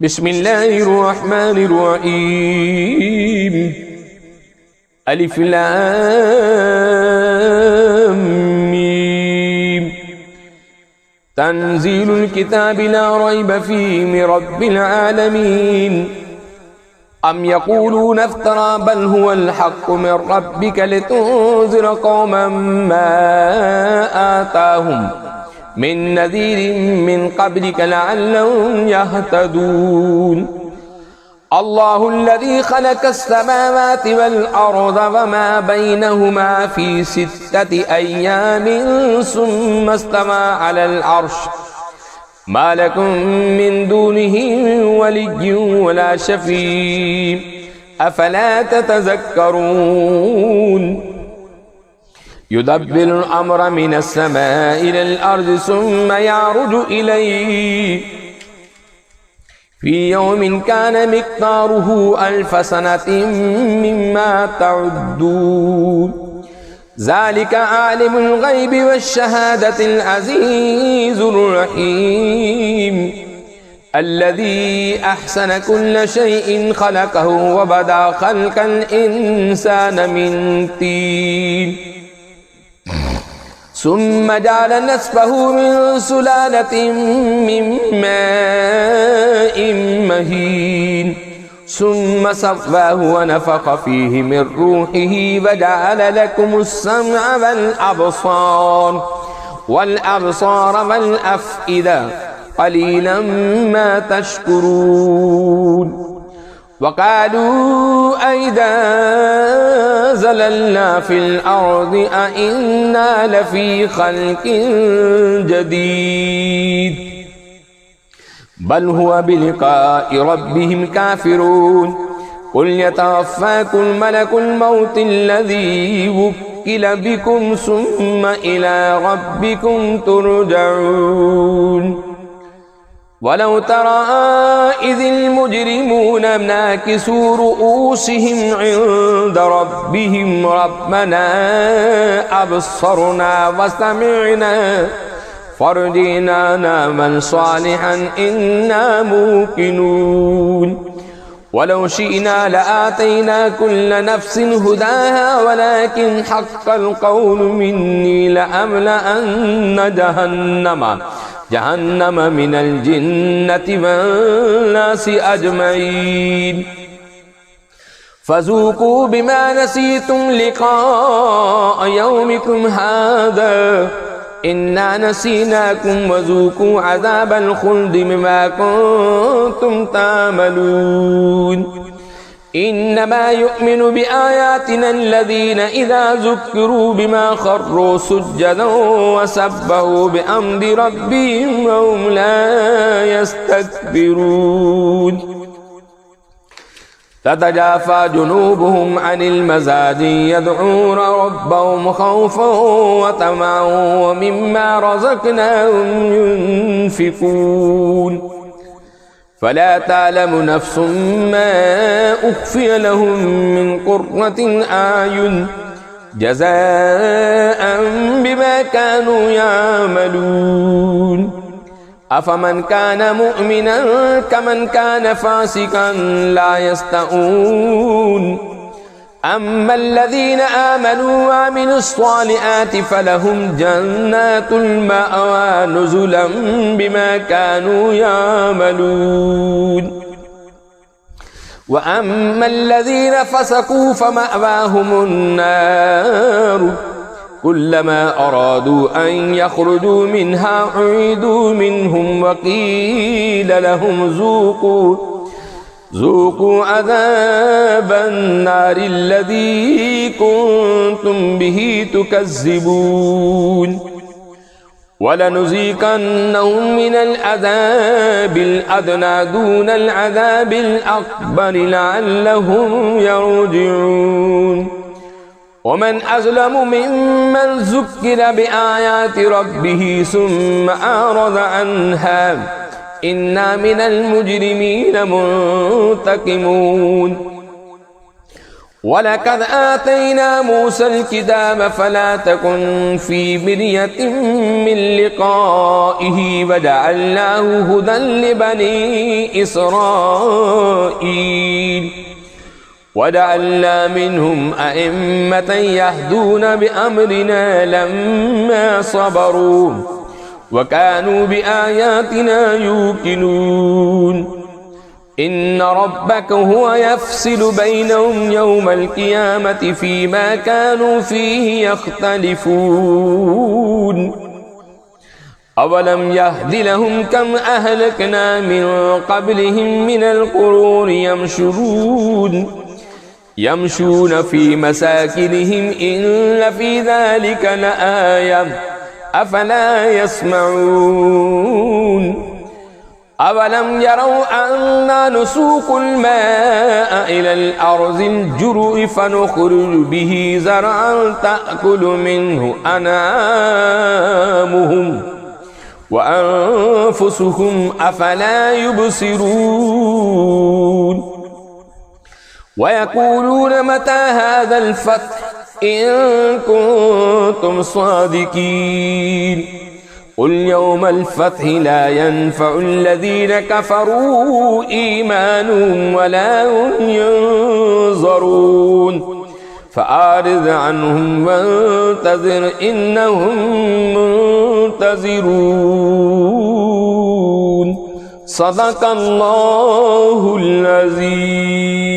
بسم الله الرحمن الرحيم ألف لام ميم تنزيل الكتاب لا ريب فيه من رب العالمين أم يقولون افترى بل هو الحق من ربك لتنذر قوما ما آتاهم من نذير من قبلك لعلهم يهتدون الله الذي خلق السماوات والأرض وما بينهما في 6 أيام ثم استوى على العرش ما لكم من دونه ولي ولا شفيع أفلا تتذكرون يدبر الأمر من السماء إلى الأرض ثم يعرج إليه في يوم كان مقداره 1000 سنة مما تعدون ذلك عالم الغيب والشهادة العزيز الرحيم الذي أحسن كل شيء خلقه وبدأ خلق الإنسان من طين ثم جعل نصفه من سلالة من ماء مهين ثم سواه ونفخ فيه من روحه وجعل لكم السمع والأبصار والأفئدة قليلا ما تشكرون وقالوا أئذا زللنا في الأرض أئنا لفي خلق جديد بل هو بلقاء ربهم كافرون قل يتوفاكم ملك الموت الذي وكل بكم ثم إلى ربكم ترجعون ولو ترى إذ المجرمون ناكسوا رؤوسهم عند ربهم ربنا أبصرنا وسمعنا فارجعنا نعمل صالحا إنا موقنون ولو شئنا لآتينا كل نفس هداها ولكن حق القول مني لأملأن جهنم من الجنة والناس أجمعين فذوقوا بما نسيتم لقاء يومكم هذا إنا نسيناكم وذوقوا عذاب الخلد بما كنتم تعملون إنما يؤمن بآياتنا الذين إذا ذكروا بما خروا سجدا وسبحوا بحمد ربهم وهم لا يستكبرون تتجافى جنوبهم عن المضاجع يدعون ربهم خوفا وطمعا ومما رزقناهم ينفقون فلا تعلم نفس ما أخفي لهم من قرة أعين جزاء بما كانوا يعملون أفمن كان مؤمنا كمن كان فاسقا لا يستوون أما الذين آمنوا وعملوا الصالحات فلهم جنات المأوى نزلا بما كانوا يعملون وأما الذين فسقوا فمأواهم النار كلما أرادوا أن يخرجوا منها أعيدوا منهم وقيل لهم ذوقوا عذاب النار الذي كنتم به تكذبون ولنذيقنهم من العذاب الأدنى دون العذاب الأكبر لعلهم يرجعون ومن أظلم ممن ذكر بآيات ربه ثم أعرض عنها إنا من المجرمين منتقمون ولقد آتينا موسى الكتاب فلا تكن في مرية من لقائه وجعلناه هدى لبني إسرائيل وجعلنا منهم أئمة يهدون بأمرنا لما صبروا وكانوا بآياتنا يوقنون إن ربك هو يفصل بينهم يوم القيامة فيما كانوا فيه يختلفون أولم يهد لهم كم أهلكنا من قبلهم من القرون يمشون في مساكنهم إن في ذلك لآية أفلا يسمعون أولم يروا أنا نسوق الماء إلى الأرض الجرز فنخرج به زرعا تأكل منه أنعامهم وأنفسهم أفلا يبصرون ويقولون متى هذا الفتح إن كنتم صادقين قل يوم الفتح لا ينفع الذين كفروا إيمانهم ولا هم ينظرون فأعرض عنهم وانتظر إنهم منتظرون صدق الله العظيم.